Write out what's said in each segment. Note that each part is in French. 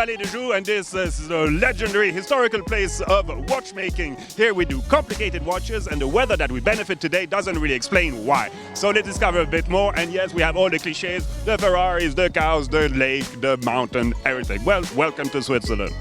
Vallée de Joux, and this is a legendary historical place of watchmaking. Here we do complicated watches, and the weather that we benefit today doesn't really explain why. So let's discover a bit more, and yes, we have all the cliches, the Ferraris, the cows, the lake, the mountain, everything. Well, welcome to Switzerland.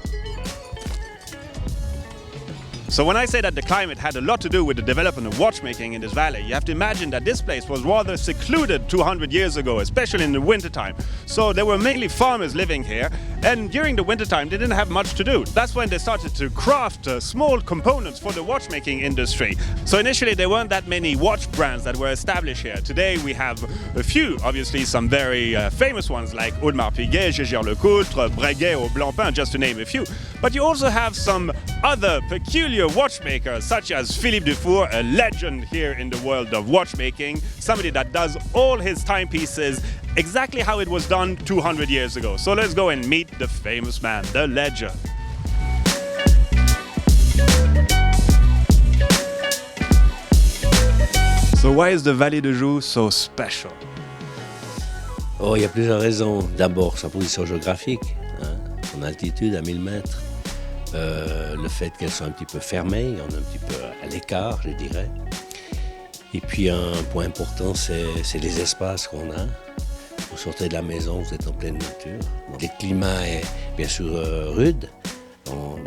So when I say that the climate had a lot to do with the development of watchmaking in this valley, you have to imagine that this place was rather secluded 200 years ago, especially in the wintertime. So there were mainly farmers living here, and during the wintertime they didn't have much to do. That's when they started to craft small components for the watchmaking industry. So initially there weren't that many watch brands that were established here. Today we have a few, obviously some very famous ones like Audemars Piguet, Jaeger-LeCoultre, Breguet or Blancpain, just to name a few. But you also have some other peculiar watchmakers such as Philippe Dufour, a legend here in the world of watchmaking, somebody that does all his timepieces exactly how it was done 200 years ago. So let's go and meet the famous man, the legend. So why is the Vallée de Joux so special? Oh, il y a plusieurs raisons. D'abord, sa position géographique, son altitude à 1000 mètres. Le fait qu'elle soit un petit peu fermée, on est un petit peu à l'écart, je dirais. Et puis un point important, c'est les espaces qu'on a. Vous sortez de la maison, vous êtes en pleine nature. Donc, le climat est bien sûr rude,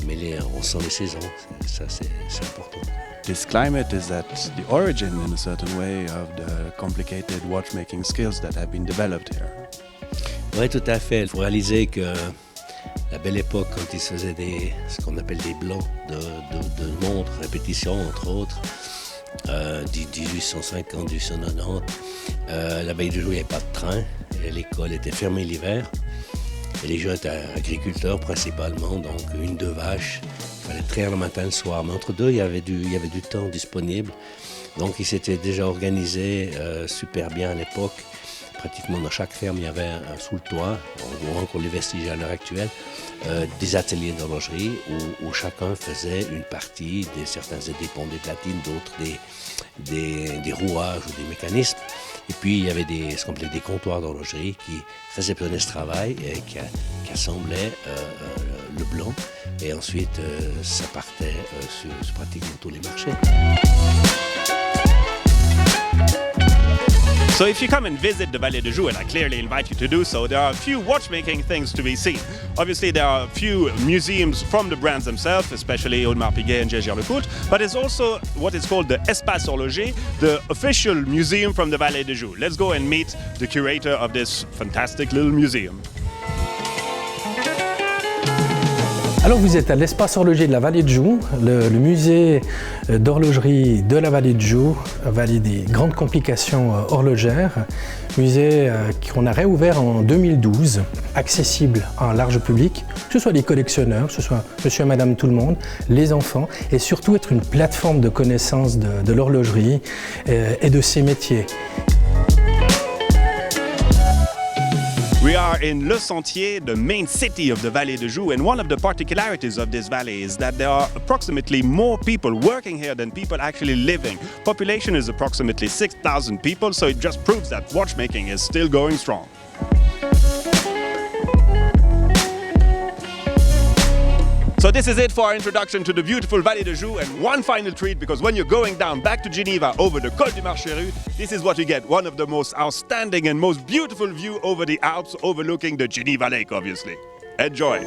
mais on sent les saisons, ça c'est important. This climate is at the origin in a certain way of the complicated watchmaking skills that have been developed here. Oui, tout à fait. Il faut réaliser que la belle époque, quand ils se faisaient ce qu'on appelle des blancs de montres, répétitions entre autres, 1850, 1890, la Vallée de Joux, il n'y avait pas de train, et l'école était fermée l'hiver, et les gens étaient agriculteurs principalement, donc 1-2 vaches, il fallait traire le matin, le soir, mais entre deux, il y avait du temps disponible, donc ils s'étaient déjà organisés super bien à l'époque. Pratiquement dans chaque ferme, il y avait sous le toit, on voit encore les vestiges à l'heure actuelle, des ateliers d'horlogerie où chacun faisait une partie, certains faisaient des ponts, des platines, d'autres des rouages ou des mécanismes. Et puis il y avait ce qu'on appelait des comptoirs d'horlogerie qui réceptionnaient ce travail et qui assemblaient le blanc. Et ensuite, ça partait sur pratiquement tous les marchés. So if you come and visit the Vallée de Joux, and I clearly invite you to do so, there are a few watchmaking things to be seen. Obviously there are a few museums from the brands themselves, especially Audemars Piguet and Jaeger-LeCoultre, but there's also what is called the Espace Horloger, the official museum from the Vallée de Joux. Let's go and meet the curator of this fantastic little museum. Alors vous êtes à l'espace horloger de la Vallée de Joux, le musée d'horlogerie de la Vallée de Joux, vallée des grandes complications horlogères, musée qu'on a réouvert en 2012, accessible en large public, que ce soit les collectionneurs, que ce soit monsieur et madame tout le monde, les enfants, et surtout être une plateforme de connaissance de l'horlogerie et de ses métiers. We are in Le Sentier, the main city of the Vallée de Joux, and one of the particularities of this valley is that there are approximately more people working here than people actually living. Population is approximately 6,000 people, so it just proves that watchmaking is still going strong. So this is it for our introduction to the beautiful Vallée de Joux, and one final treat, because when you're going down back to Geneva over the Col du Marcheru, this is what you get, one of the most outstanding and most beautiful view over the Alps overlooking the Geneva Lake, obviously. Enjoy!